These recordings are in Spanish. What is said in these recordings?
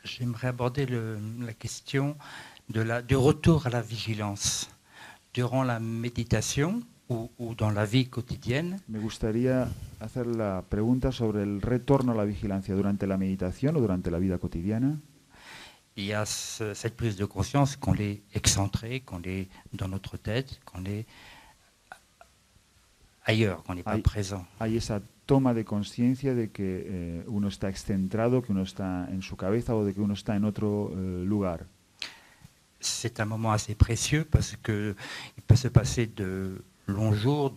J'aimerais aborder la question du retour à la vigilance durant la méditation ou dans la vie quotidienne. Me gustaría hacer la pregunta sobre el retorno a la vigilancia durante la meditación o durante la vida cotidiana. Il y a cette prise de conscience qu'on est excentré, qu'on est dans notre tête, qu'on est ailleurs, qu'on n'est pas présent. Hay esa toma de conciencia de que uno está excentrado, que uno está en su cabeza o de que uno está en otro lugar. C'est un moment assez précieux parce qu'il peut se passer de longs jours,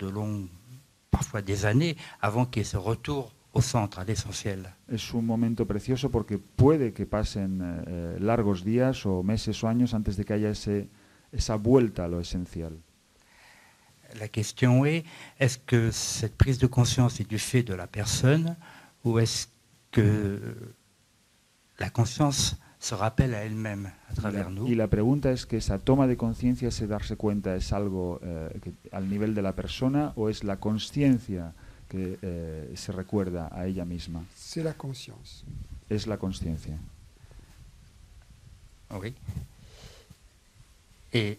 parfois des années, avant qu'il y ait ce retour au centre, à l'essentiel. Es un momento precioso porque puede que pasen largos días o meses o años antes de que haya esa vuelta a lo esencial. La question est-ce que cette prise de conscience est du fait de la personne ou est-ce que la conscience se rappelle à elle-même à travers nous? Y la pregunta es que esa toma de conciencia, ese darse cuenta, es algo al nivel de la persona o es la conciencia que se recuerda a ella misma. C'est la conscience. Es la conciencia. Oui. Et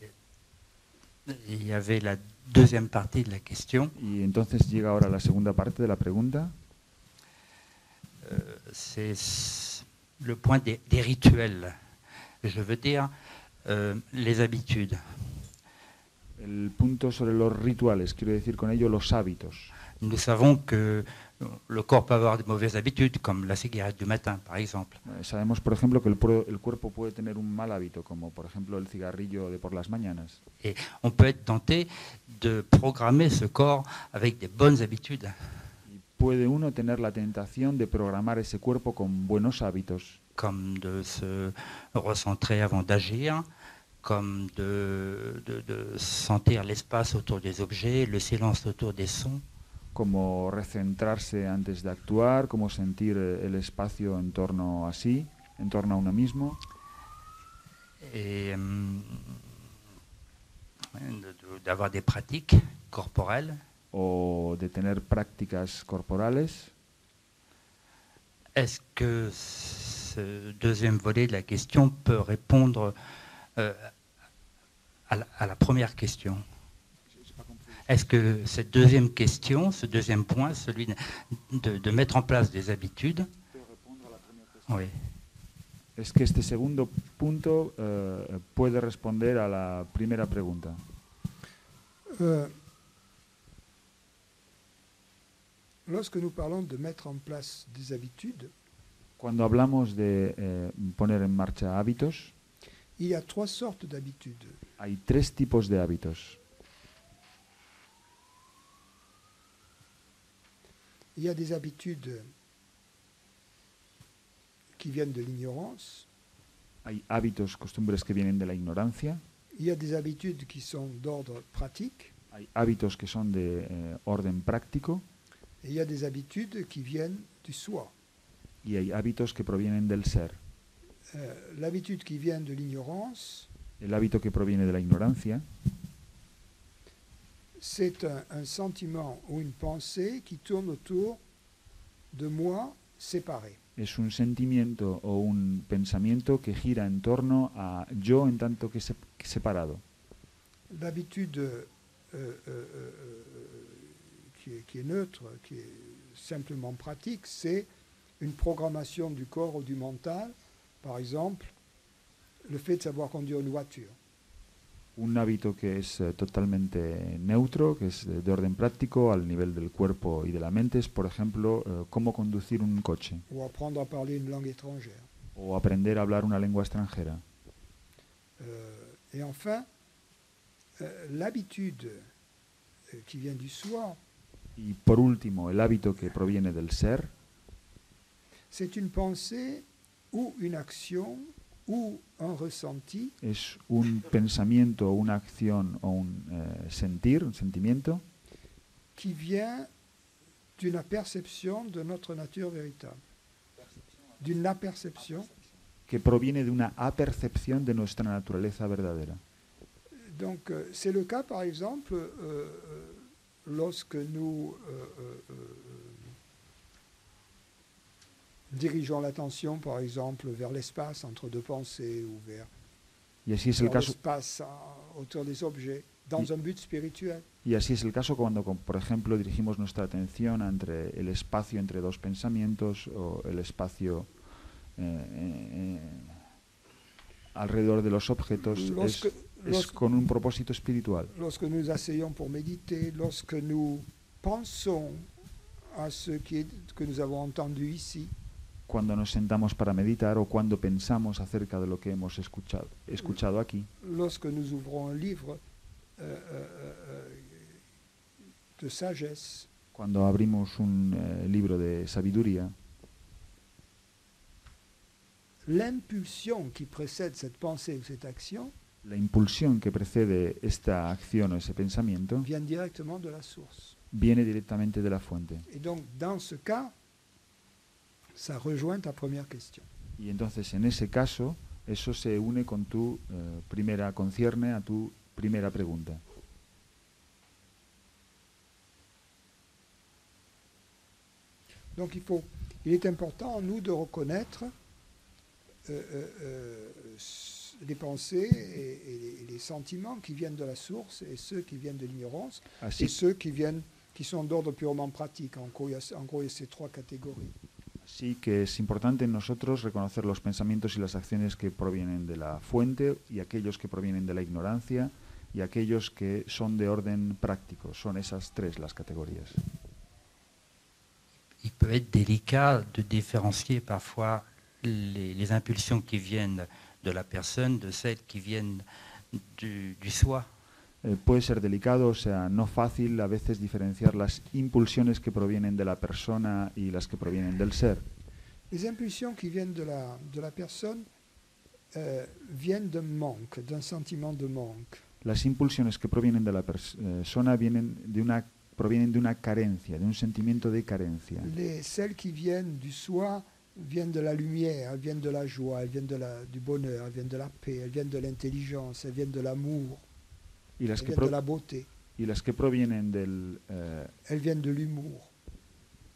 il y avait la deuxième partie de la question. Y entonces llega ahora la segunda parte de la pregunta. C'est le point des rituels. Je veux dire les habitudes. El punto sobre los rituales, quiero decir con ello los hábitos. Nous savons que le corps peut avoir de mauvaises habitudes, comme la cigarette du matin, par exemple. Sabemos, por ejemplo, que el cuerpo puede tener un mal hábito, como por ejemplo el cigarrillo de por las mañanas. Et on peut être tenté de programmer ce corps avec des bonnes habitudes. Y puede uno tener la tentación de programar ese cuerpo con buenos hábitos. Comme de se recentrer avant d'agir, comme de sentir l'espace autour des objets, le silence autour des sons. Como recentrarse antes de actuar, como sentir el espacio en torno a sí, en torno a uno mismo. Et d'avoir des pratiques corporelles. O de tener prácticas corporales. Est-ce que ce deuxième volet de la question peut répondre à la première question? Est-ce que cette deuxième question, ce deuxième point, celui de mettre en place des habitudes, oui. Es que este segundo punto puede responder a la primera pregunta. Lorsque nous parlons de mettre en place des habitudes, cuando hablamos de poner en marcha hábitos, il y a trois sortes d'habitudes. Hay tres tipos de hábitos. Il y a des habitudes qui viennent de l'ignorance. Hay hábitos, costumbres que vienen de la ignorancia. Il y a des habitudes qui sont d'ordre pratique. Hay hábitos que son de orden práctico. Et il y a des habitudes qui viennent du soi. Y hay hábitos que provienen del ser. L'habitude qui vient de l'ignorance, el hábito que proviene de la ignorancia, c'est un sentiment ou une pensée qui tourne autour de moi séparé. es un sentimiento o un pensamiento que gira en torno a yo en tanto que separado. L'habitude qui est neutre, qui est simplement pratique, c'est une programmation du corps ou du mental. Par exemple, le fait de savoir conduire une voiture. Un hábito que es totalmente neutro, que es de orden práctico al nivel del cuerpo y de la mente, es, por ejemplo, cómo conducir un coche. O apprendre à parler une langue étrangère. O aprender a hablar una lengua extranjera. Et enfin, l'habitude qui vient du soi. Y por último, el hábito que proviene del ser. C'est une pensée ou une action ou un ressenti. Es un pensamiento, una acción o un sentir, un sentimiento. Qui vient d'une aperception de notre nature véritable. D'une aperception. Que proviene de una apercepción de nuestra naturaleza verdadera. Donc, c'est le cas, par exemple, lorsque nous dirigeons l'attention, par exemple, vers l'espace entre deux pensées ou vers, Y así es el vers caso. l'espace autour des objets, dans un but spirituel. Y así es el caso cuando, por ejemplo, dirigimos nuestra atención entre el espacio entre dos pensamientos o el espacio alrededor de los objetos. Es con un propósito espiritual. Lorsque nous asseyons pour méditer, lorsque nous pensons à ce que nous avons entendu ici, Cuando nos sentamos para meditar o cuando pensamos acerca de lo que hemos escuchado aquí. lorsque nous ouvrons un livre de sagesse, Cuando abrimos un libro de sabiduría, l'impulsion qui précède cette pensée ou cette action la impulsión que precede esta acción o ese pensamiento vient directement de la source. viene directamente de la fuente. Et donc, dans ce cas, ça rejoint ta première question. Y entonces, en ese caso, eso se une con concierne a tu primera pregunta. Donc, il est important, en nous, de reconnaître les pensées et les sentiments qui viennent de la source et ceux qui viennent de l'ignorance et ceux qui sont d'ordre purement pratique. En gros, il y a ces trois catégories. Así que es importante en nosotros reconocer los pensamientos y las acciones que provienen de la fuente y aquellos que provienen de la ignorancia y aquellos que son de orden práctico. Son esas tres las categorías. Il peut être délicat de différencier parfois les impulsions qui viennent de la personne de celles qui viennent du soi. Puede ser delicado, o sea, no fácil a veces diferenciar las impulsiones que provienen de la persona y las que provienen del ser. Les impulsions qui viennent de la personne viennent d'un manque, d'un sentiment de manque. Las impulsiones que provienen de la persona provienen de una carencia, de un sentimiento de carencia. Celles qui viennent du soi viennent de la lumière, elles viennent de la joie, elles viennent du bonheur, elles viennent de la paix, elles viennent de l'intelligence, elles viennent de l'amour, Y las elles que, viennent de la beauté, y las que provienen elles viennent de l'humour.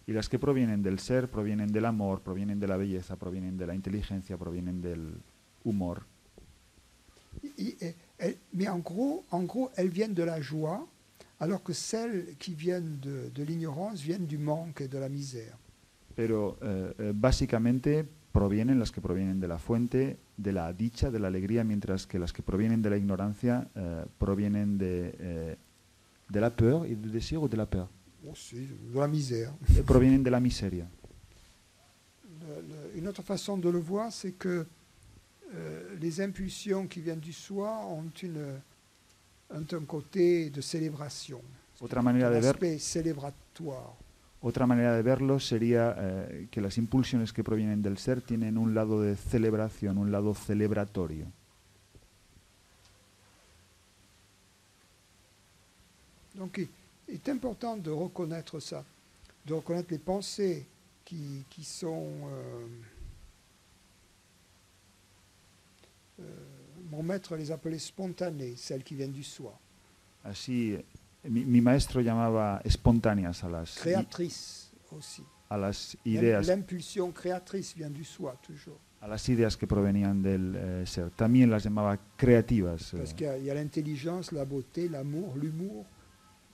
y las que provienen del ser provienen del amor, provienen de la belleza, provienen de la inteligencia, provienen del humor. Mais en gros, elles viennent de la joie, alors que celles qui viennent de l'ignorance viennent du manque et de la misère. Pero básicamente las que provienen de la fuente, de la dicha, de la alegría, mientras que las que provienen de la ignorancia provienen de la peur y del deseo o de la peur. Aussi, de la misère. Provienen de la miseria. Une autre façon de le voir, c'est que les impulsions qui viennent du soi ont un côté de célébration. Otra manera de ver, aspect célébratoire. Otra manera de verlo sería que las impulsiones que provienen del ser tienen un lado de celebración, un lado celebratorio. Donc, il est important de reconnaître ça, de reconnaître les pensées qui sont, mon maître les appelait spontanées, celles qui viennent du soi. Así, mi maestro llamaba espontáneas créatrices aussi. A las ideas. L'impulsion créatrice vient du soi, toujours. A las ideas que provenían del ser. También las llamaba creativas. Parce qu'il y a l'intelligence, la beauté, l'amour, l'humour.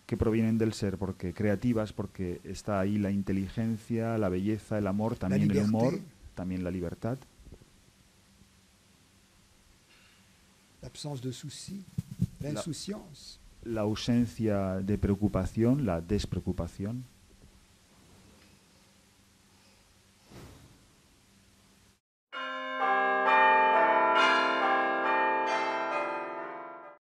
Que provienen del ser, porque creativas, porque está ahí la inteligencia, la belleza, el amor, también el humor, también la libertad. L'absence de soucis, l'insouciance. La ausencia de preocupación, la despreocupación.